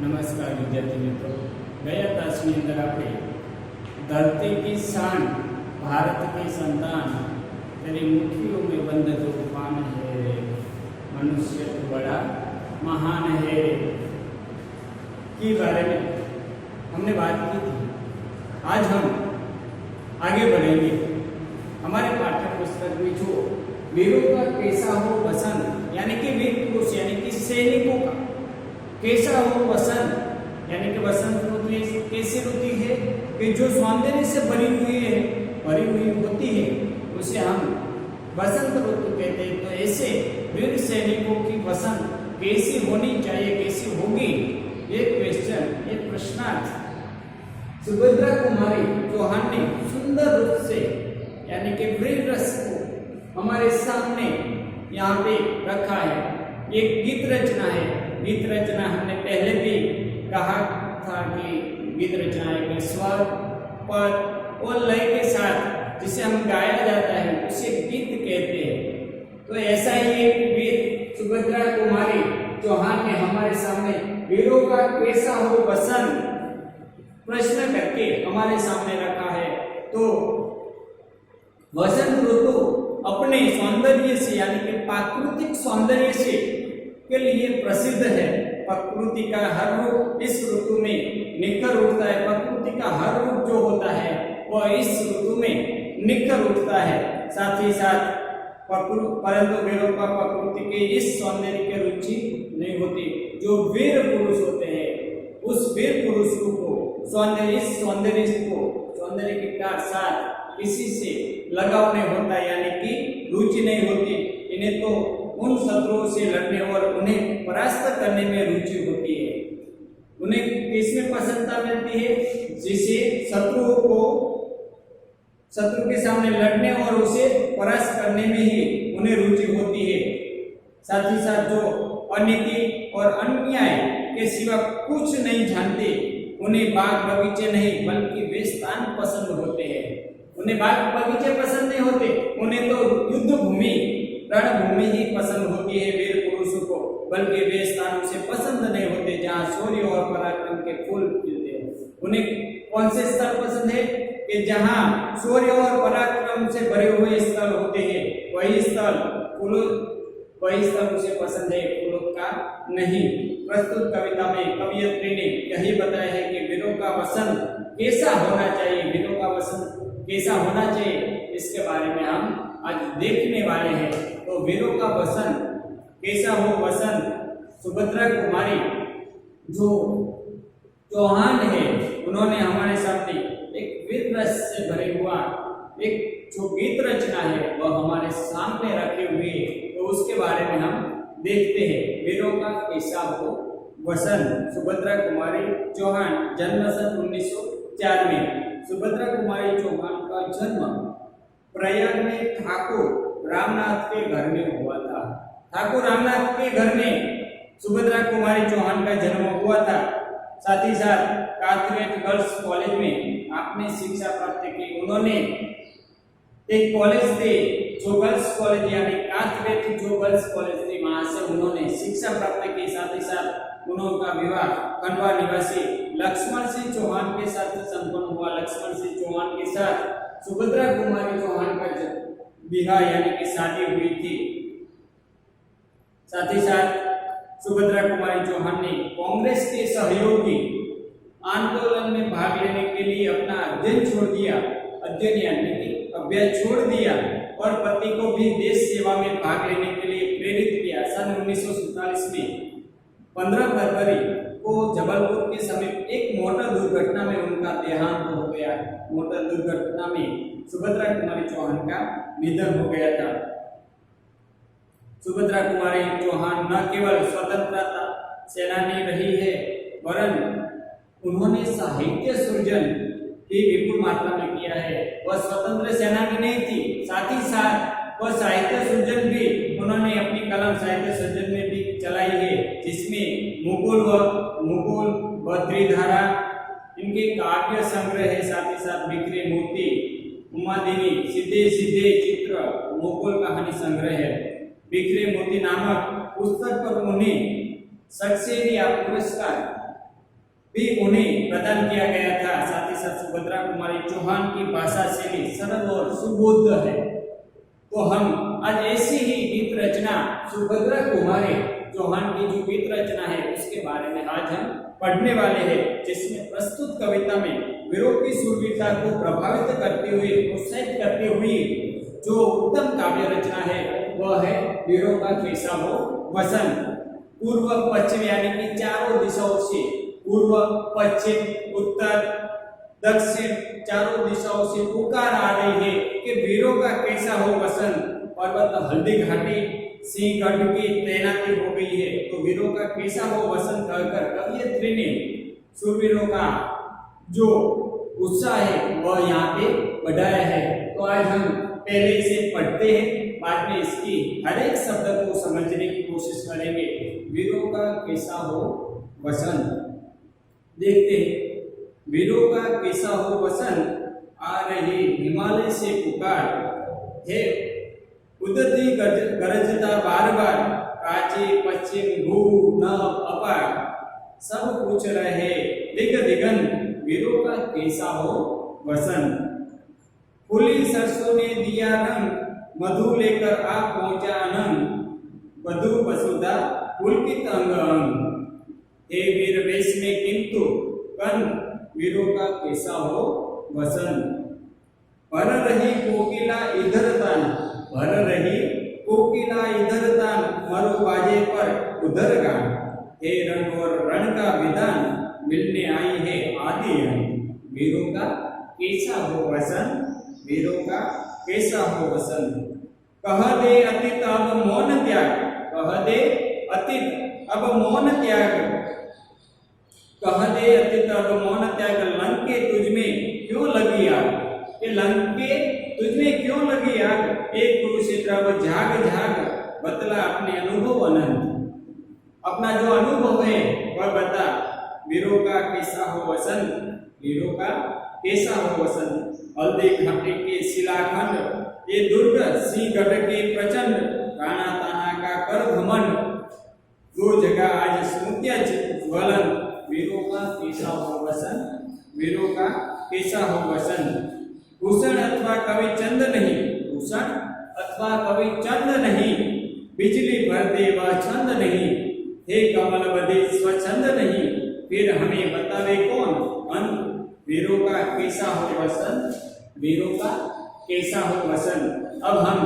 नमस्कार विद्यार्थी मित्रों, गया तासनी अंदर आपने धरती की शान, भारत की संतान, तेरी मुट्ठियों में बंद तूफान है रे, मनुष्य तो बड़ा महान है रे के बारे में हमने बात की थी। आज हम आगे बढ़ेंगे। हमारे पाठ्य पुस्तक में जो वीरों का कैसा हो पसंद, यानी कि वीर पुरुष यानी कि सैनिकों का कैसा हो पसंद, यानी कि वसंत ऋतु कैसी ऋतु है कि जो सौंदर्य से भरी हुई होती है, उसे हम वसंत ऋतु कहते हैं। तो ऐसे वीर सैनिकों की वसंत कैसी होनी चाहिए, कैसी होगी, ये प्रश्नार्थ सुभद्रा कुमारी चौहान ने सुंदर रूप से यानी कि वीर रस को हमारे सामने यहाँ पे रखा है। एक गीत रचना है। गीत रचना हमने पहले भी कहा था कि गीत रचना एक स्वर, पद और लय के साथ जिसे हम गाया जाता है उसे गीत कहते हैं। तो ऐसा ही एक वीर सुभद्रा कुमारी चौहान ने हमारे सामने वीरों का कैसा हो पसंद प्रश्न करके हमारे सामने रखा है। तो वसंत ऋतु अपने सौंदर्य से यानी कि प्राकृतिक सौंदर्य से के लिए प्रसिद्ध है। प्रकृति का हर रूप इस ऋतु में निखर उठता है। प्रकृति का हर रूप जो होता है वह इस ऋतु में निखर उठता है। साथ ही साथ परंतु वीरों का प्रकृति के इस सौंदर्य की रुचि नहीं होती। जो वीर पुरुष होते हैं उस वीर पुरुष को सौंदर्य के साथ किसी से लगाव नहीं होता, यानी कि रुचि नहीं होती। इन्हें तो उन शत्रुओं से लड़ने और उन्हें परास्त करने में रुचि होती है। उन्हें किसमें प्रसन्नता मिलती है? जिसे शत्रु के सामने लड़ने और उसे परास्त करने में ही उन्हें रुचि होती है। साथ ही साथ जो अनीति और अन्याय के सिवा कुछ नहीं जानते, उन्हें बाग बगीचे नहीं बल्कि वे स्थान पसंद होते हैं। उन्हें बाग बगीचे पसंद नहीं होते, उन्हें तो युद्ध भूमि रणभूमि ही पसंद होती है वीर पुरुषों को, बल्कि वे स्थान उसे पसंद नहीं होते जहाँ शौर्य और पराक्रम के फूल खिलते हैं। उन्हें कौन से स्थल पसंद है कि जहाँ शौर्य और पराक्रम से भरे हुए स्थल होते हैं, वही स्थल उसे पसंद है, फूलों का नहीं। प्रस्तुत कविता में कवियत्री ने यही बताया है कि वीरों का वसंत कैसा होना चाहिए, वीरों का वसंत कैसा होना चाहिए, इसके बारे में हम आज देखने वाले हैं। तो वीरों का वसंत कैसा हो पसंद सुभद्रा कुमारी जो चौहान है, उन्होंने हमारे सामने एक वीर रस से भरे हुआ एक जो गीत रचना है वह हमारे सामने रखे हुए, तो उसके बारे में हम देखते हैं। वीरों का कैसा हो वसंत सुभद्रा कुमारी चौहान, जन्म सन 1904 में। सुभद्रा कुमारी चौहान का जन्म प्रयाग में ठाकुर रामनाथ के घर में हुआ था। ठाकुर रामनाथ के घर में सुभद्रा कुमारी चौहान का जन्म हुआ था। साथ ही साथ कातरेट गर्ल्स कॉलेज में आपने शिक्षा प्राप्त की। उन्होंने एक कॉलेज थे जो गर्ल्स कॉलेज यानी कातरेट जो गर्ल्स कॉलेज थी, वहां से उन्होंने शिक्षा प्राप्त की। साथ ही साथ उनका विवाह खंडवा निवासी लक्ष्मण सिंह चौहान के साथ संपन्न हुआ। लक्ष्मण सिंह चौहान के साथ सुभद्रा कुमारी चौहान का विवाह यानी कि शादी हुई थी। साथ ही साथ सुभद्रा कुमारी चौहान ने कांग्रेस के सहयोगी आंदोलन में भाग लेने के लिए अपना अध्ययन छोड़ दिया और पति को भी देश सेवा में भाग लेने के लिए प्रेरित किया। सन 1947 में 15 फरवरी को जबलपुर के समीप एक मोटर दुर्घटना में उनका देहांत हो गया। मोटर दुर्घटना में सुभद्रा कुमारी चौहान का निधन हो गया था। सुभद्रा कुमारी चौहान न केवल स्वतंत्रता सेनानी रही है, वरन उन्होंने साहित्य सृजन भी विपुल मात्रा में किया है। वह स्वतंत्र सेनानी नहीं थी, साथ ही साथ वह साहित्य सृजन भी उन्होंने अपनी कलम साहित्य सृजन में भी चलाई है, जिसमें मुकुल व त्रिधारा इनके काव्य संग्रह है। साथ ही साथ बिखरे मोती, उमादिनी, सीधे सीधे चित्र, मुकुल कहानी संग्रह है। बिखरे मोती नामक पुस्तक पर उन्हें सक्सेना पुरस्कार भी उन्हें प्रदान किया गया था। साथ ही साथ सुभद्रा कुमारी चौहान की भाषा शैली सरल और सुबोध है। तो हम आज ऐसी ही गीत रचना सुभद्रा कुमारी चौहान की जो गीत रचना है उसके बारे में आज हम पढ़ने वाले हैं, जिसमें प्रस्तुत कविता में वीरों की शूरवीरता को प्रभावित करते हुए, प्रोत्साहित करते हुए जो उत्तम काव्य रचना है वह है वीरों का कैसा हो वसन। पूर्व पश्चिम यानी कि चारों दिशाओं से, पूर्व पश्चिम उत्तर दक्षिण चारों दिशाओं से पुकार आ रही है कि वीरों का कैसा हो वसन। पर्वत हल्दी घाटी सिंहगढ़ की तैनाती हो गई है, तो वीरों का कैसा हो वसन कहकर कवयित्री ने शूरवीरों का जो उत्साह है वह यहाँ पे बढ़ाया है। तो आज हम पहले इसे पढ़ते हैं, बाद में इसकी हर एक शब्द को समझने की कोशिश करेंगे। वीरों का कैसा हो वसन, देखते हैं। वीरों का कैसा हो वसन, आ रही हिमालय से पुकार है, उदती गरजता बार बार, प्राची पश्चिम भू नभ अपार, सब पूछ रहे दिग दिगन, वीरों का कैसा हो वसन। फूली सरसों ने दिया रंग, मधु लेकर आ पहुंचा अनंग, वधु वसुधा पुलकित अंग अंग, हे वीर वेश में किंतु कन, वीरों का कैसा हो वसन। भर रही कोकिला इधर तान, भर रही कोकिला इधर तान, मरु बाजे पर उधर गान, हे रंग और रण का विधान, मिलने आई है आदि अंग, वीरों का कैसा हो वसन, वीरों का कैसा हो वसन। कह दे अतीत अब मौन त्याग, कह दे अतीत अब मौन त्याग, कह दे अतीत अब मौन त्याग, लंके तुझमें क्यों लगी आग, ये लंके तुझमें क्यों लगी आग, एक कुरुक्षेत्र अब झाग झाग, बतला अपने अनुभव अनंत, अपना जो अनुभव है वह बता, वीरों का कैसा हो वसन, वीरों का कैसा हो वसन। हल्दी घाटी के शिलाखंड, ये दुर्ग सिंहगढ़ के प्रचंड, राणा ताना का कर घमंड, दो जगह आज स्मृतियां ज्वलन, वीरों का कैसा हो वसन, वीरों का कैसा हो वसन। भूषण अथवा कवि चंद नहीं, भूषण अथवा कवि चंद नहीं, बिजली भर दे वह छंद नहीं, हे कमल बधे स्वच्छंद नहीं, फिर हमें बतावे कौन अंत, वीरों का कैसा हो वसन, वीरों का कैसा हो वसन। अब हम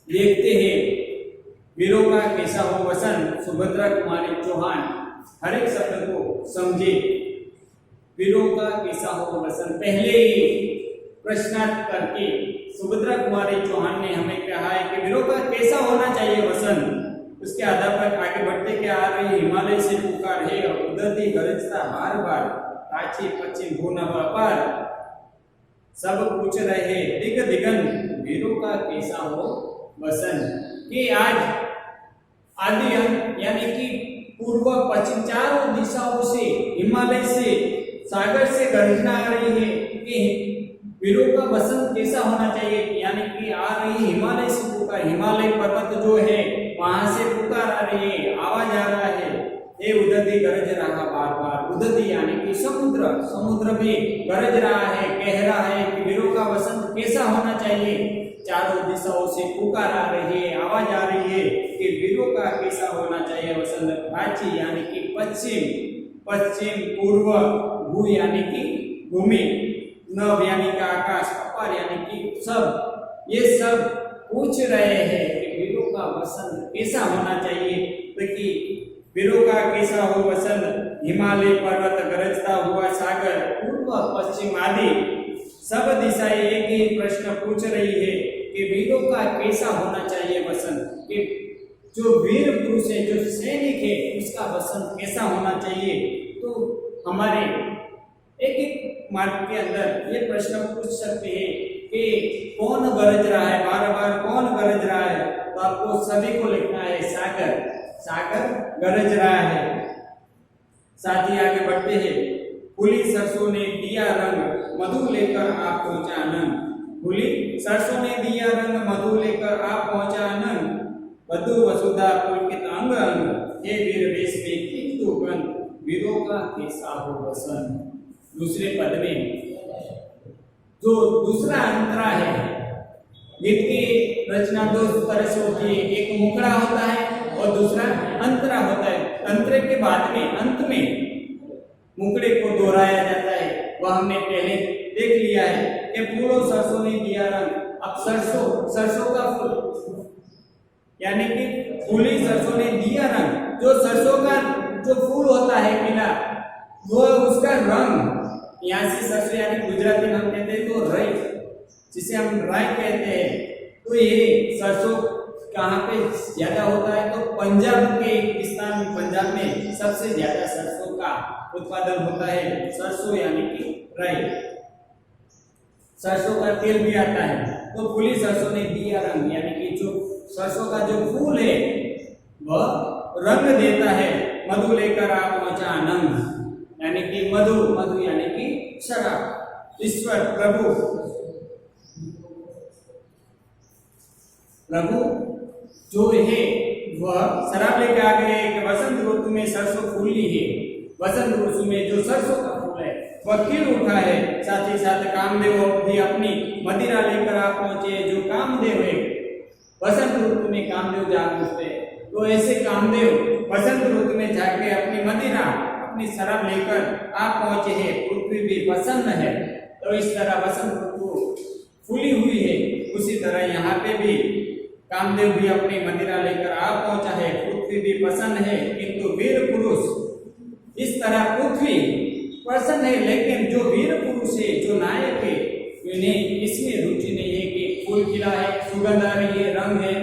देखते हैं वीरों का कैसा हो वसन, सुभद्रा कुमारी चौहान हर एक शब्द को समझे। वीरों का कैसा हो वसन, पहले ही प्रश्नार्थ करके सुभद्रा कुमारी चौहान ने हमें कहा है कि वीरों का कैसा होना चाहिए वसन। उसके आधार पर आगे बढ़ते क्या आ रही हिमालय से पुकार है, उदती गरजता बार बार, प्राची पश्चिम भू नभ अपार, सब पूछ रहे दिग दिगन, वीरों का कैसा हो वसन। कि आज आदि अंत यानी कि पूर्व पश्चिम चारों दिशाओं से, हिमालय से, सागर से गर्जना आ रही है कि वीरों का वसन कैसा होना चाहिए, यानी कि आ रही हिमालय से पुकार, हिमालय पर्वत जो है वहां से पुकार आ रही है, आवाज आ रहा है, हे उदती गरज रहा बार बार, उदती यानी कि समुद्र, समुद्र भी गरज रहा है, कह रहा है कि वीरों का वसन कैसा होना चाहिए। चारों दिशाओं से पुकार आ रही है, आवाज आ रही है कि वीरों का कैसा होना चाहिए वसन। प्राची यानी कि पश्चिम, पश्चिम पूर्व, भू यानी कि भूमि, नभ यानी कि आकाश, अपार यानी कि सब, ये सब पूछ रहे हैं कि वीरों का वसन कैसा होना चाहिए। देखिए वीरों का कैसा हो वसन, हिमालय पर्वत गरजता हुआ सागर, पूर्व पश्चिम आदि सब दिशाएं एक ही प्रश्न पूछ रही है कि वीरों का कैसा होना चाहिए वसन। कि जो वीर पुरुष है, जो सैनिक है, उसका वसन कैसा होना चाहिए। तो हमारे एक एक मार्ग के अंदर ये प्रश्न पूछ सकते हैं कि कौन गरज रहा है, बार बार कौन गरज रहा है, तो आपको सभी को लिखना है सागर, सागर गरज रहा है। साथ ही आगे बढ़ते हैं, फूली सरसों ने दिया रंग, मधु लेकर आप पहुंचा अनंग, फूली सरसों ने दिया रंग, मधु लेकर आप पहुंचा अनंग, वधु वसुधा पुलकित अंग अंग, हे वीर वेश में किंतु कंत, वीरों का कैसा हो वसन। दूसरे पद में जो दूसरा अंतरा है, गीत की रचना दो तरह से होती है, एक मुखड़ा होता है और दूसरा अंतरा होता है। अंतरे के बाद में अंत में मुखड़े को दोहराया जाता है, वह हमने पहले देख लिया है कि फूलों सरसों ने दिया रंग। अब सरसों का फूल यानी कि फूली सरसों ने दिया रंग। जो सरसों का जो फूल होता है पीला, वो उसका रंग, यहाँ से सरसों यानी गुजराती में हम कहते हैं तो राई, जिसे हम राई कहते हैं। तो ये सरसों कहाँ पे ज्यादा होता है? तो पंजाब के एक स्थान में, पंजाब में सबसे ज्यादा सरसों का उत्पादन होता है। सरसों यानी कि राई, सरसों का तेल भी आता है। तो फूली सरसों ने दिया रंग, यानी कि जो सरसों का जो फूल है वह रंग देता है। मधु लेकर आ पहुंचा आनंद, यानी कि मधु, मधु यानी कि शराब। ईश्वर प्रभु जो है वह शराब लेकर आ गए कि वसंत ऋतु में सरसों फूली है। वसंत ऋतु में जो सरसों का फूल है वह खिल उठा है। साथ ही साथ कामदेव भी अपनी मदिरा लेकर आ पहुंचे। जो कामदेव है, वसंत ऋतु में कामदेव जाग उठते, तो ऐसे कामदेव वसंत ऋतु में जाके अपनी मदिरा, अपनी शराब लेकर आ पहुंचे हैं। पृथ्वी भी प्रसन्न है। तो इस तरह वसंत ऋतु फूली हुई है, उसी तरह यहाँ पे भी कामदेव भी अपनी मदिरा लेकर आ पहुंचा है। पृथ्वी भी प्रसन्न है, किंतु वीर पुरुष इस तरह पृथ्वी प्रसन्न है, लेकिन जो वीर पुरुष है, जो नायक है, उन्हें इसमें रुचि नहीं है कि फूल खिला है, सुगंध आ रही है, रंग है,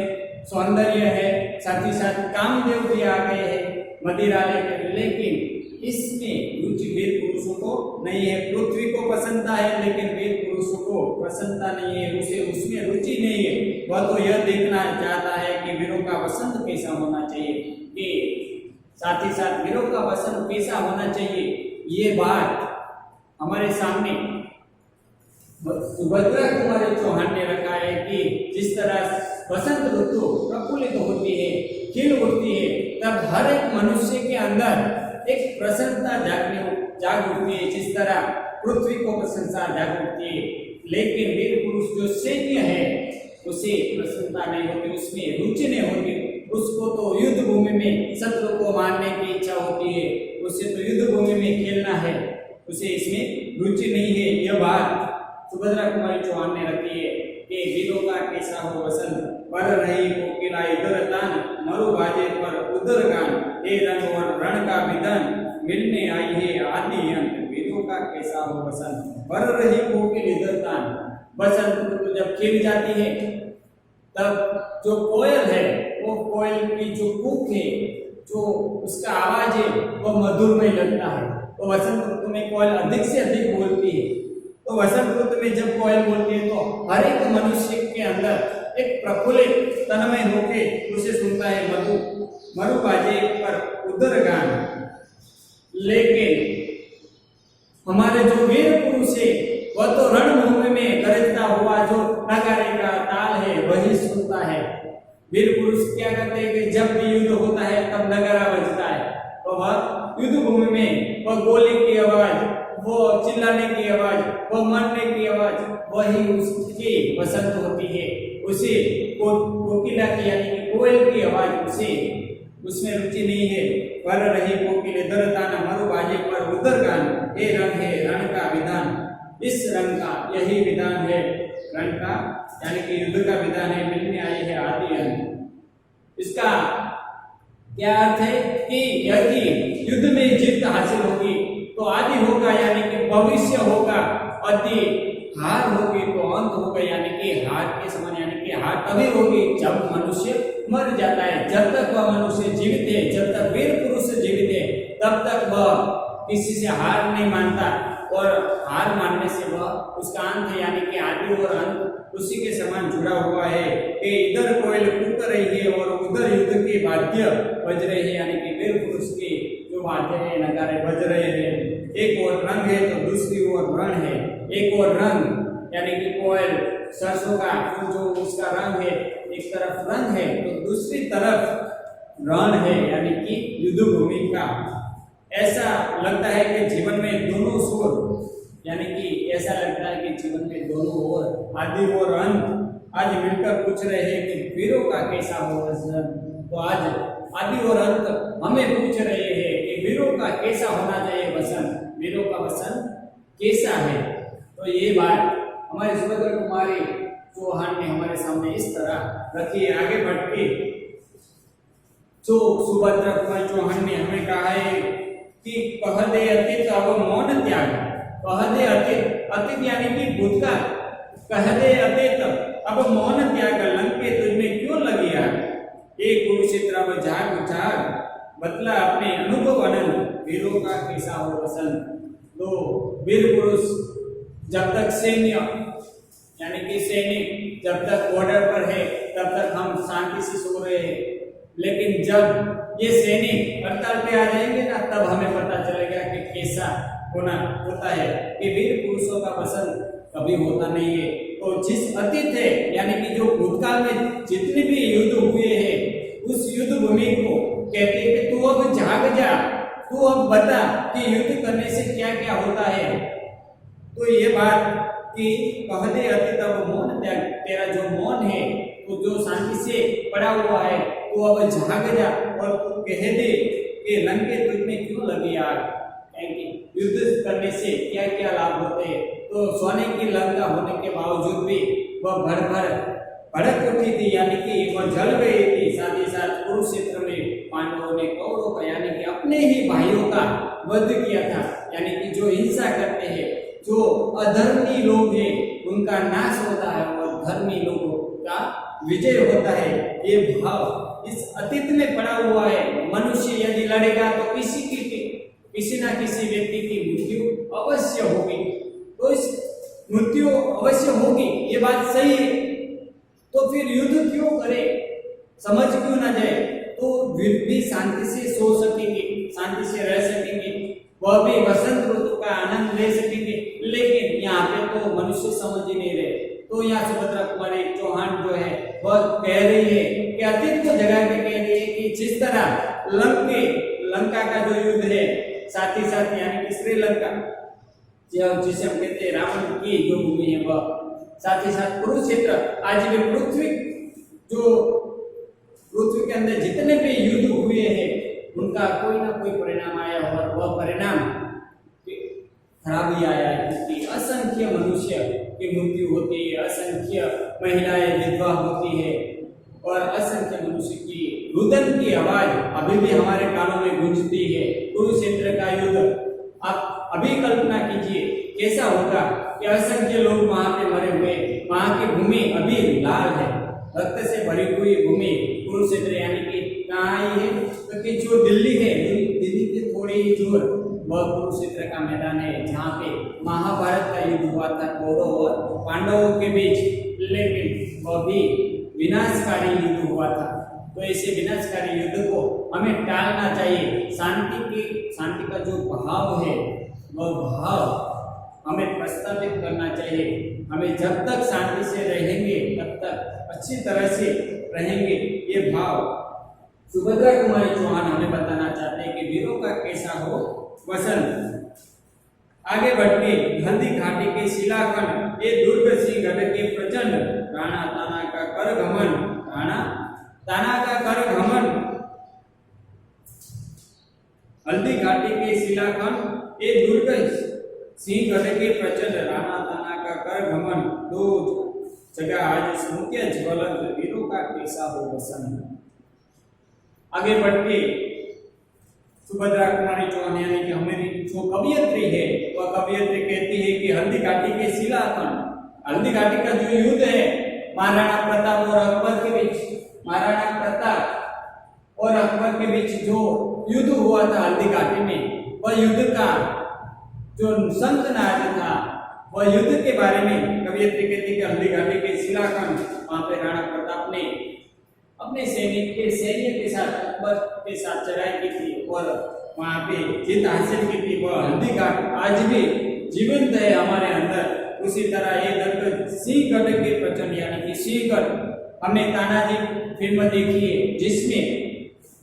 सौंदर्य है, साथ ही साथ कामदेव भी आ गए हैं मदिरा लेकर, लेकिन इसमें रुचि वीर पुरुषों को नहीं है। पृथ्वी को प्रसन्नता है, लेकिन वीर पुरुषों को प्रसन्नता नहीं है, उसे उसमें रुचि नहीं है। वह तो यह देखना चाहता है कि वीरों का वसंत कैसा होना चाहिए, कि साथ ही साथ वीरों का वसंत कैसा होना चाहिए। ये बात हमारे सामने सुभद्रा कुमारी चौहान ने रखा है कि जिस तरह वसंत ऋतु प्रफुल्लित होती है, खिल उठती है, तब हर एक मनुष्य के अंदर एक प्रसन्नता जाग उठती है। जिस तरह पृथ्वी को प्रसन्नता जाग उठती है, लेकिन वीर पुरुष जो सैन्य है उसे प्रसन्नता नहीं होती, उसमें रुचि नहीं होती। उसको तो युद्ध भूमि में शत्रु को मारने की इच्छा होती है, उसे तो युद्ध भूमि में खेलना है, उसे इसमें रुचि नहीं है। यह बात सुभद्रा कुमारी चौहान ने रखी है कि वीरों का कैसा हो वसंत, पर रही कोकिला इधर तान, मरु बाजे पर उधर गान, हे रंग और रण का विधान, मिलने आई है आदि अंत। वीरों का कैसा हो वसंत, पर रही कोकिल इधर तान। वसंत ऋतु जब खिल जाती है, तब जो कोयल है, वो कोयल की जो कूक है, जो उसका आवाज है, वो मधुरमय लगता है। तो वसंत ऋतु में कोयल अधिक से अधिक बोलती है। तो वसंत ऋतु में जब कोयल बोलती है, तो हर एक मनुष्य के अंदर एक प्रफुल्लित तन्मय होके उसे सुनता है। मरु बाजे पर उदर गान। लेकिन हमारे जो वीर पुरुष है, वह तो रणभूमि में गरजता हुआ जो नगारे का ताल है वही सुनता है। वीर पुरुष क्या करते हैं कि जब भी युद्ध होता है तब नगारा बजता है, तो वह युद्ध भूमि में वह गोली की आवाज, वो चिल्लाने की आवाज, वो मरने की आवाज, वही उसकी वसंत होती है। उसे कोकिला की यानी कि कोयल की आवाज उसे उसमें रुचि नहीं है। पर रही कोकिल दर ताना, मरु बाजे पर उदर गान, हे रंग है रण का विधान। इस रंग का यही विधान है, रंग का यानी कि युद्ध का विधान है, मिलने आई है आदि अंत। इसका क्या अर्थ है कि यदि युद्ध में जीत हासिल होगी तो आदि होगा, यानी कि भविष्य होगा, यदि हार होगी तो अंत होगा, यानी कि हार के समान, यानी कि हार तभी होगी जब मनुष्य मर जाता है। जब तक वह मनुष्य जीवित है, जब तक वीर पुरुष जीवित है, तब तक वह किसी से हार नहीं मानता, और हार मानने से वह उसका अंत है, यानी कि आदि और अंत उसी के समान जुड़ा हुआ है। कि इधर कोयल कूक रही है और उधर युद्ध के वाद्य बज रहे हैं, यानी कि वीर पुरुष के जो वाद्य है, नगारे बज रहे हैं। एक और रंग है तो दूसरी ओर रण है। एक और रंग यानी कि कोयल, सरसों का जो उसका रंग है, एक तरफ रंग है तो दूसरी तरफ रण है, यानी कि युद्ध भूमि का। ऐसा लगता है कि जीवन में दोनों छोर, यानी कि ऐसा लगता है कि जीवन में दोनों ओर, आदि और अंत आज मिलकर पूछ रहे हैं कि वीरों का कैसा हो वसन। तो आज आदि और अंत हमें पूछ रहे हैं कि वीरों का कैसा होना चाहिए वसन, वीरों का वसन कैसा है। तो ये बात हमारे सुभद्रा कुमारी चौहान ने हमारे सामने इस तरह रखी है। आगे बढ़ के जो सुभद्रा कुमारी चौहान ने हमें कहा है कि कह दे अतीत अब मौन त्याग, कह दे अतीत, अतीत यानी कि भूतकाल, कह दे अतीत अब मौन त्याग, लंके तुझमें क्यों लगी आग, एक कुरुक्षेत्र अब जाग जाग, बतला अपने अनुभव अनंत, वीरों का कैसा हो वसन। तो वीर पुरुष जब तक सैन्य यानी कि सैनिक जब तक बॉर्डर पर है तब तक हम शांति से सो रहे हैं, लेकिन जब ये सैनिक हड़ताल पे आ जाएंगे ना, तब हमें पता चलेगा कि कैसा होना होता है कि वीर पुरुषों का वसन कभी होता नहीं है। तो जिस अतीत है यानी कि जो भूतकाल में जितने भी युद्ध हुए हैं, उस युद्ध भूमि को कहते हैं कि तू अब जाग जा, तू अब बता कि युद्ध करने से क्या क्या होता है। तो ये बात कि कह दे अतीत अब मौन त्याग, तेरा जो मौन है तो जो शांति से पड़ा हुआ है तो अब जाग जा और तू कह दे कि लंके तुझमें क्यों लगी आग, युद्ध करने से क्या क्या लाभ होते हैं। तो सोने की लंका होने के बावजूद भी वह भड़क उठी थी, यानी कि वह जल गई थी। साथ ही साथ कुरुक्षेत्र में पांडवों ने कौरवों का यानी कि अपने ही भाइयों का वध किया था, यानी कि जो हिंसा करते हैं, जो अधर्मी लोग हैं उनका नाश होता है और धर्मी लोगों का विजय होता है। ये भाव इस अतीत में पड़ा हुआ है। मनुष्य यदि लड़ेगा तो किसी ना किसी व्यक्ति की मृत्यु अवश्य होगी, तो इस मृत्यु अवश्य होगी, ये बात सही है। तो फिर युद्ध क्यों करे, समझ क्यों ना जाए, तो भी शांति से सो सकेंगे, शांति से रह सकेंगे, वह भी वसंत ऋतु का आनंद ले सकेंगे। लेकिन यहाँ पे तो मनुष्य समझ ही नहीं रहे। तो यहाँ सुभद्रा कुमारी चौहान जो है वह कह रही है कि अतीत को जगा के कह रही है कि जिस तरह लंका का जो युद्ध है, साथ ही साथ यानी कि श्रीलंका जिसे हम कहते हैं रावण की जो भूमि है वह, साथ ही साथ कुरुक्षेत्र, आज भी पृथ्वी के अंदर जितने भी युद्ध हुए हैं उनका कोई ना कोई परिणाम आया और वह परिणाम खराबी आया है, क्योंकि असंख्य मनुष्य की मृत्यु होती है, असंख्य महिलाएं विधवा होती है और असंख्य मनुष्य की रुदन की आवाज अभी भी हमारे कानों में गूंजती है। कुरुक्षेत्र का युद्ध आप अभी कल्पना कीजिए कैसा होगा कि असंख्य लोग वहां पे मरे हुए, वहां की भूमि अभी लाल है, रक्त से भरी हुई भूमि कुरुक्षेत्र यानी कि कहाँ आई है, तो कि जो दिल्ली है, दिल्ली के थोड़ी ही दूर वह कुरुक्षेत्र का मैदान है जहाँ पे महाभारत का युद्ध हुआ था कौरव और पांडवों के बीच, लेकिन वह भी विनाशकारी युद्ध हुआ था। तो ऐसे विनाशकारी युद्ध को हमें टालना चाहिए। शांति का जो भाव है वह भाव हमें प्रस्तावित करना चाहिए। हमें जब तक शांति से रहेंगे तब तक अच्छी तरह से रहेंगे। ये भाव सुभद्रा कुमारी चौहान हमें बताना चाहते हैं कि वीरों का कैसा हो वसन। आगे बढ़ के हल्दी घाटी के शिलाखंड, ये दुर्ग सिंह गढ़ के प्रचंड, राणा ताना का कर घमन, राणा ताना का कर घमन। हल्दी घाटी के शिलाखंड, ये दुर्ग सिंह गढ़ के प्रचंड, राणा ताना का कर घमन, दो जगह आज स्मृतियां ज्वलंत, वीरों का कैसा हो वसन। आगे बढ़ के सुभद्रा कुमारी चौहान यानी कि हमारी जो कवियत्री है वह कवियत्री कहती है कि हल्दी घाटी के शिलाखंड, हल्दी घाटी का जो युद्ध है महाराणा प्रताप और अकबर के बीच, महाराणा प्रताप और अकबर के बीच जो युद्ध हुआ था हल्दी घाटी में, वह युद्ध का जो संतनाद था, वह युद्ध के बारे में कवियत्री कहती है कि हल्दी घाटी के शिलाखंड, वहां पे राणा प्रताप ने अपने सैन्य के साथ अकबर के साथ चढ़ाई की थी और वहां पे जीत हासिल की थी। वह हल्दी घाट आज भी जीवंत है हमारे अंदर। उसी तरह ये दुर्ग सिंहगढ़ के प्रचंड यानी कि सिंहगढ़, हमने तानाजी फिल्म देखी है जिसमें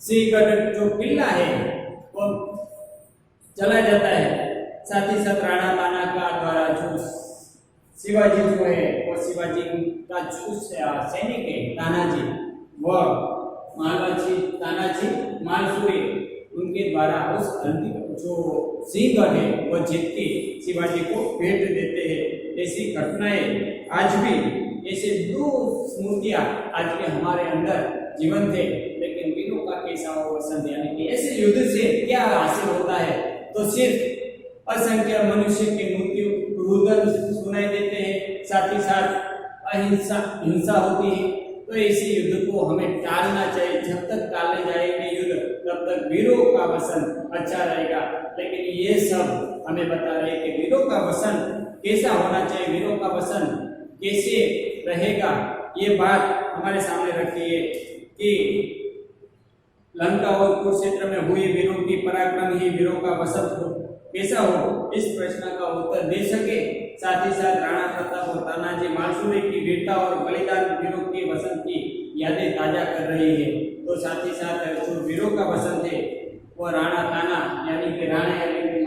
सिंहगढ़ जो किला है वो चला जाता है। साथ ही साथ राणा ताना का द्वारा जो शिवाजी जो है वो शिवाजी का जो सैनिक है तानाजी, वह तानाजी मालसुरी उनके द्वारा उस अंतिम जो सिंहगढ़ है वह जीत के शिवाजी को भेंट देते हैं। ऐसी घटनाएं आज भी, ऐसे दो स्मृतियां आज भी हमारे अंदर जीवंत है। लेकिन वीरों का कैसा हो वसंत, यानी कि ऐसे युद्ध से क्या हासिल होता है, तो सिर्फ असंख्य मनुष्य की मृत्यु, रुदन सुनाई देते हैं, साथ ही साथ हिंसा होती है। तो ऐसे युद्ध को हमें टालना चाहिए। जब तक टाले जाएंगे युद्ध तब तक वीरों का वसन अच्छा रहेगा। लेकिन ये सब हमें बता रहे हैं कि वीरों का वसन कैसा होना चाहिए, वीरों का वसन कैसे रहेगा, ये बात हमारे सामने रखी है कि लंका और कुरुक्षेत्र में हुए वीरों की पराक्रम ही वीरों का वसन कैसा हो, इस प्रश्न का उत्तर दे सके। साथ ही साथ राणा प्रताप और तानाजी मालसुरी की वीरता और बलिदान वीरों के वसंत की यादें ताजा कर रही है। तो साथ ही साथ जो वीरों का वसंत है वो राणा ताना यानी कि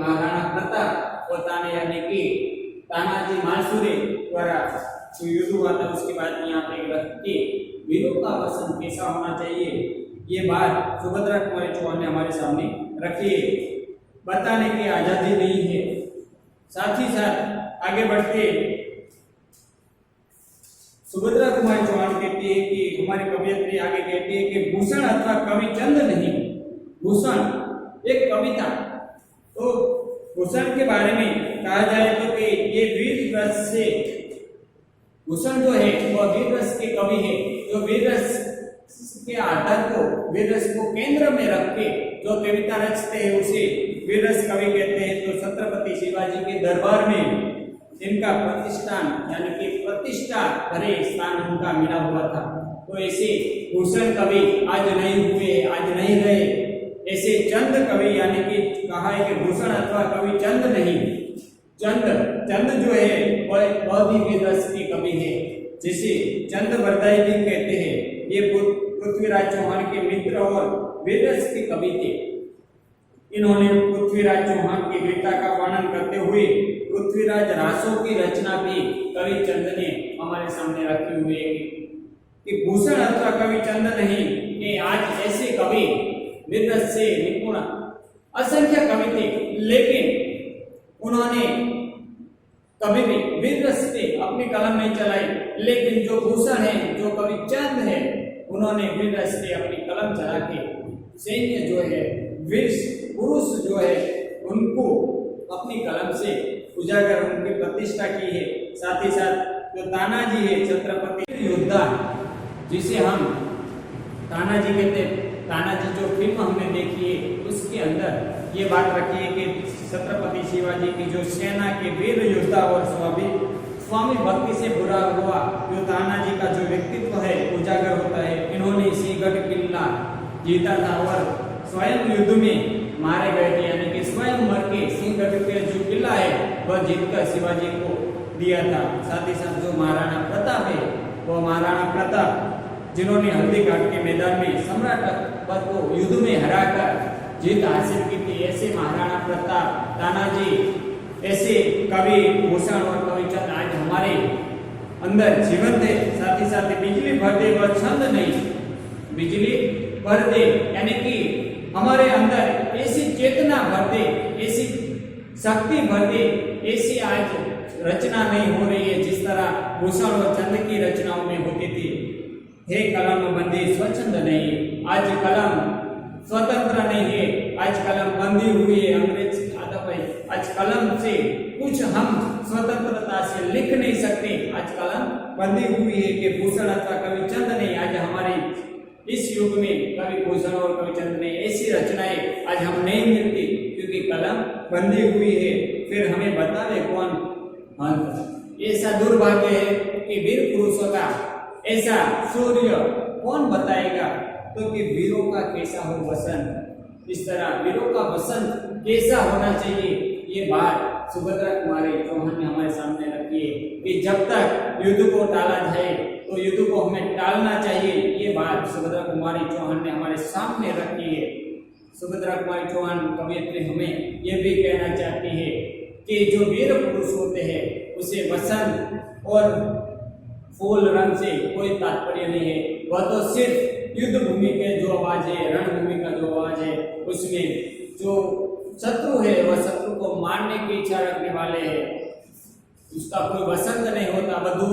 महाराणा प्रताप और ताना यानी कि तानाजी मालसुरी द्वारा जो युद्ध हुआ था उसकी बात यहाँ पे रख के वीरों का वसंत कैसा होना चाहिए, ये बात सुभद्रा कुमारी चौहान ने हमारे सामने रखी है। बताने की आजादी नहीं है। साथ ही साथ आगे बढ़ते सुभद्रा कुमारी चौहान कहती है कि हमारी कवियत्री आगे कहती है कि भूषण अथवा कवि चंद नहीं, भूषण एक कविता। तो भूषण के बारे में कहा जाए तो कि ये वीर रस से, भूषण जो है वह वीर रस के कवि है, जो वीर रस के आधार को, वीर रस को केंद्र में रख के जो कविता रचते हैं उसे वीर रस कवि कहते हैं। तो छत्रपति शिवाजी के दरबार में इनका प्रतिष्ठान यानी कि प्रतिष्ठा भरे स्थान उनका मिला हुआ था। तो ऐसे भूषण कवि आज नहीं हुए, आज नहीं रहे। ऐसे चंद कवि यानी कि कहा है कि भूषण अथवा कवि चंद नहीं, चंद जो है वह भी वीर रस के कवि है, जिसे चंद बरदाई भी कहते हैं। ये पृथ्वीराज चौहान के मित्र और वीर रस के कवि थे। इन्होंने पृथ्वीराज चौहान की वीरता का वर्णन करते हुए पृथ्वीराज रासों की रचना भी कवि चंद ने हमारे सामने रखी हुई है कि भूषण अथवा कवि चंद नहीं, कि आज ऐसे कवि वीर रस से निपुण असंख्य कवि थे, लेकिन उन्होंने कभी भी वीर रस पे अपनी कलम नहीं चलाई। लेकिन जो भूषण है, जो कवि चंद है, उन्होंने वीर रस पे अपनी कलम चला के सैन्य जो है, वीर पुरुष जो है, उनको अपनी कलम से उजागर उनकी प्रतिष्ठा की है। साथ ही साथ जो तानाजी है, छत्रपति योद्धा, जिसे हम तानाजी कहते हैं, तानाजी जो फिल्म हमने देखी है उसके अंदर ये बात रखी है कि छत्रपति शिवाजी की जो सेना के वीर योद्धा और स्वामी भक्ति से बुरा हुआ जो तानाजी का जो व्यक्तित्व है उजागर होता है। इन्होंने सिंहगढ़ किला जीता था और स्वयं युद्ध में मारे गए थे, यानी कि स्वयं मर के सिंहगढ़ के जो किला है वह जीतकर शिवाजी को दिया था। साथ ही साथ जो महाराणा प्रताप है, वह महाराणा प्रताप जिन्होंने हल्दी घाट के मैदान में सम्राट अकबर को युद्ध में हराकर जीत हासिल की थी। ऐसे महाराणा प्रताप, तानाजी, ऐसे कवि भूषण और कवि चंद आज हमारे अंदर जीवंत है। साथ ही साथ बिजली भर दे वह छंद नहीं, बिजली भर दे यानी कि हमारे अंदर ऐसी चेतना भर दे, ऐसी शक्ति भर दे, ऐसी आज रचना नहीं हो रही है जिस तरह भूषण और चंद की रचनाओं में होती थी। हे कलम बंदी स्वच्छंद नहीं, आज कलम स्वतंत्र नहीं है, आज कलम बंदी हुई है, अंग्रेज आदत है। आज कलम से कुछ हम स्वतंत्रता से लिख नहीं सकते, आज कलम बंदी हुई है कि भूषण अथवा कवि चंद ने आज हमारे इस युग में कवि भूषण और कवि चंद ने ऐसी रचनाएं आज हम नहीं मिलती, क्योंकि कलम बंदी हुई है। फिर हमें बतावे कौन हंत। ऐसा दुर्भाग्य है कि वीर पुरुषों का ऐसा सूर्य कौन बताएगा, तो कि वीरों का कैसा हो वसंत, इस तरह वीरों का वसंत कैसा होना चाहिए, ये बात सुभद्रा कुमारी चौहान ने हमारे सामने रखी है कि जब तक युद्ध को टाला जाए तो युद्ध को हमें टालना चाहिए। ये बात सुभद्रा कुमारी चौहान ने हमारे सामने रखी है। सुभद्रा कुमारी चौहान कवियत्री हमें यह भी कहना चाहती है कि जो वीर पुरुष होते हैं उसे वसंत और फूल रंग से कोई तात्पर्य नहीं है। वह तो सिर्फ युद्ध भूमि के जो आवाज है, रणभूमि का जो आवाज है, उसमें जो शत्रु है वह शत्रु को मारने की इच्छा रखने वाले हैं, उसका कोई वसंत नहीं होता। वधु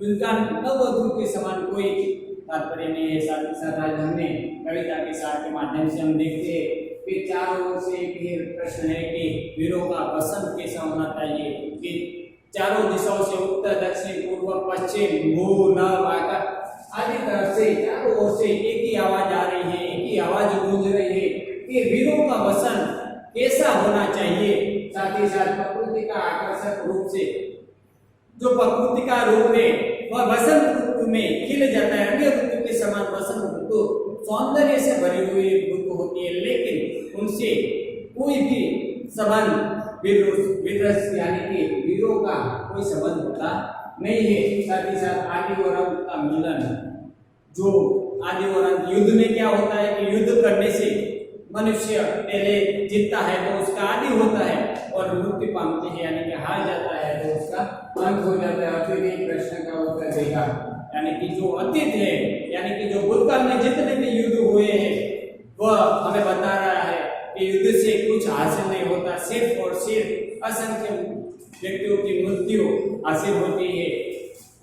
उनका नववधु के समान कोई तात्पर्य नहीं है। साथ ही साथ आज हमने कविता के साथ के माध्यम से हम देखते हैं कि चारों ओर से एक ही प्रश्न है कि वीरों का वसंत कैसा होना चाहिए, कि चारों दिशाओं से उत्तर दक्षिण पूर्व पश्चिम भू नभ आकाश आदि तरफ से चारों ओर से एक ही आवाज आ रही है, एक ही आवाज गूंज रही है कि वीरों का वसंत कैसा होना चाहिए। साथ ही साथ प्रकृति का आकर्षक रूप से जो प्रकृति का रूप है वह वसंत ऋतु में खिल जाता है। अन्य ऋतु के समान वसंत ऋतु सौंदर्य से भरी हुई ऋतु होती है, लेकिन उनसे कोई भी संबंध विरस यानी कि वीरों का कोई संबंध होता नहीं है। साथ ही साथ आदि और अंत का मिलन, जो आदि और अंत युद्ध में क्या होता है कि युद्ध करने से मनुष्य पहले जीतता है तो उसका आदि होता है, और मृत्यु पाते हैं यानी कि हार जाता है तो उसका अंत हो जाता है। फिर एक प्रश्न का उत्तर देगा, यानी कि जो अतीत है यानी कि जो भूतकाल में जितने भी युद्ध हुए हैं वह हमें बता रहा है कि युद्ध से कुछ हासिल नहीं होता, सिर्फ और सिर्फ असंख्य व्यक्तियों की मृत्यु हासिल होती है,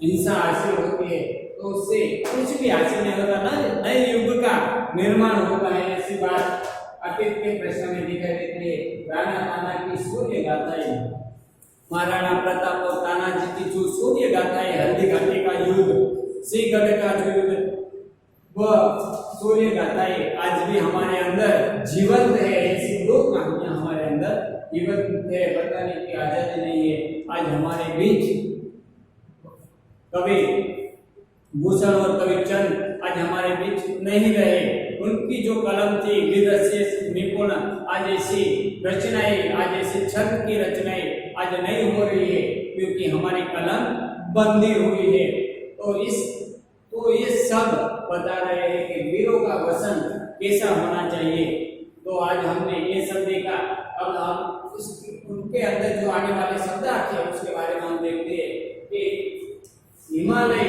हिंसा हासिल होती है, तो उससे कुछ भी हासिल नहीं होता, नए युग का निर्माण होता है। ऐसी बात अतीत के प्रश्न में दिखाई देती है। राणा ताना की सूर्य गाथाएं, महाराणा प्रताप और तानाजी की जो सूर्य गाथाएं, हल्दी घाटी का युद्ध, सिंहगढ़ का जो युद्ध, वह सूर्य गाथाएं आज भी हमारे अंदर जीवंत है। ऐसी दो कहानियां हमारे अंदर जीवंत है, बताने की आजादी नहीं है। आज हमारे बीच कवि भूषण और कवि चंद आज हमारे बीच नहीं रहे। उनकी जो कलम थी वीरशेष निपुण, आज ऐसी रचनाएं, आज ऐसी छंद की रचनाएं आज नहीं हो रही है, क्योंकि हमारी कलम बंदी हुई है। तो ये सब बता रहे हैं कि वीरों का वसंत कैसा होना चाहिए। तो आज हमने ये सब देखा। अब हम उनके अंदर जो आने वाले शब्द थे उसके बारे में हम देखते हैं कि हिमालय,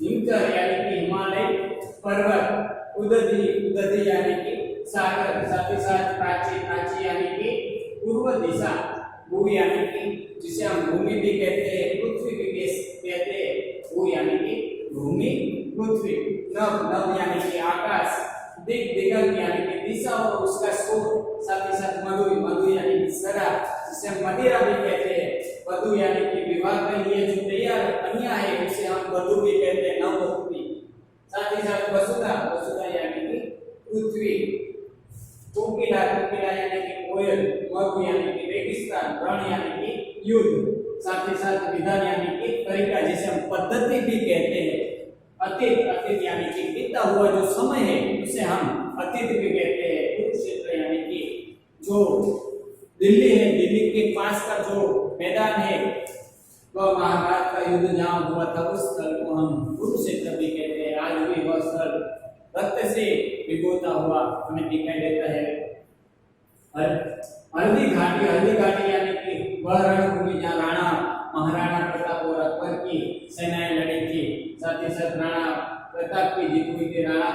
हिमकर यानी कि हिमालय पर्वत, उदधि यानी कि सागर, साथ ही साथ प्राची, प्राची यानी कि पूर्व दिशा, भू यानी कि जिसे हम भूमि भी कहते हैं, पृथ्वी भी कहते हैं, भू यानी कि भूमि पृथ्वी, नभ, नभ यानी कि आकाश, दिग, दिगंत यानी कि दिशा और उसका स्रोत, साथ ही साथ मधु, मधु यानी कि शराब, जिसे हम मदिरा भी कहते हैं, वधु यानी कि विवाह के लिए जो तैयार कन्या है उसे हम वधु भी कहते हैं, नववधु। साथ ही साथ वसुधा, वसुधा यानी कि पृथ्वी, कोकिला, कोकिला यानी कि कोयल, मरु यानी कि रेगिस्तान, रण यानी कि युद्ध, साथ ही साथ विधान यानी कि तरीका, जिसे हम पद्धति भी कहते हैं। अतीत, अतीत यानी कि बीता हुआ जो समय है उसे हम अतीत भी कहते हैं। कुरुक्षेत्र यानी कि जो दिल्ली है, दिल्ली के पास का जो मैदान है वह महाभारत का युद्ध जहाँ हुआ था उस स्थल को हम कुरुक्षेत्र भी कहते हैं। आज भी वह स्थल रक्त से भिगोता हुआ हमें दिखाई देता है। हल्दी घाटी, हल्दी घाटी यानी कि वह रणभूमि जहाँ राणा महाराणा प्रताप और अकबर की सेनाएं लड़ी थी। साथ ही साथ राणा प्रताप की जीत हुई थी। राणा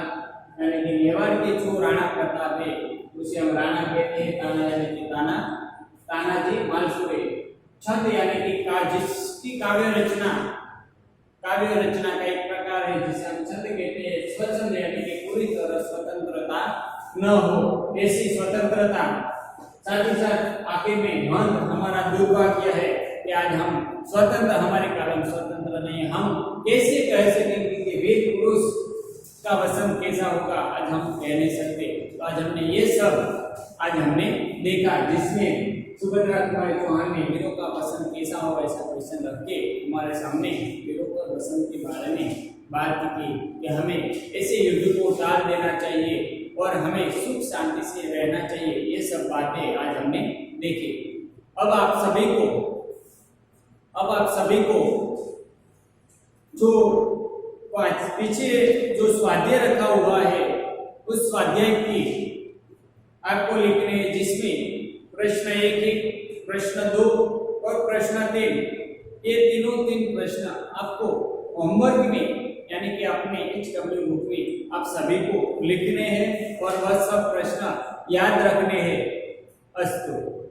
यानी कि मेवाड़ के जो राणा प्रताप है उसे हम राणा कहते हैं। ताना यानी कि ताना, तानाजी मालपुरे। छंद यानी कि जिसकी काव्य रचना का एक प्रकार है जिसे हम छंद कहते हैं। स्वच्छंद यानी कि पूरी तरह स्वतंत्रता न हो, ऐसी स्वतंत्रता। साथ ही साथ आखिर में मंद, हमारा दुर्भाग्य है कि आज हम स्वतंत्र, हमारे कारण स्वतंत्र नहीं। हम कैसे कह सकेंगे कि वीर पुरुष का वसंत कैसा होगा, आज हम कह नहीं सकते। तो आज हमने ये सब देखा, जिसमें सुभद्रा कुमारी चौहान ने वीरों का वसंत कैसा होगा ऐसा क्वेश्चन रख के हमारे सामने वीरों का वसंत के बारे में बात की कि हमें ऐसे युद्ध को टाल देना चाहिए और हमें सुख शांति से रहना चाहिए। ये सब बातें आज हमने देखी। अब आप सभी को जो पीछे जो स्वाध्याय रखा हुआ है उस स्वाध्याय की आपको लिखने हैं, जिसमें प्रश्न 1, प्रश्न 2 और प्रश्न 3, ये तीन प्रश्न आपको होमवर्क में यानी कि अपने HW बुक में आप सभी को लिखने हैं और वह सब प्रश्न याद रखने हैं। अस्तु।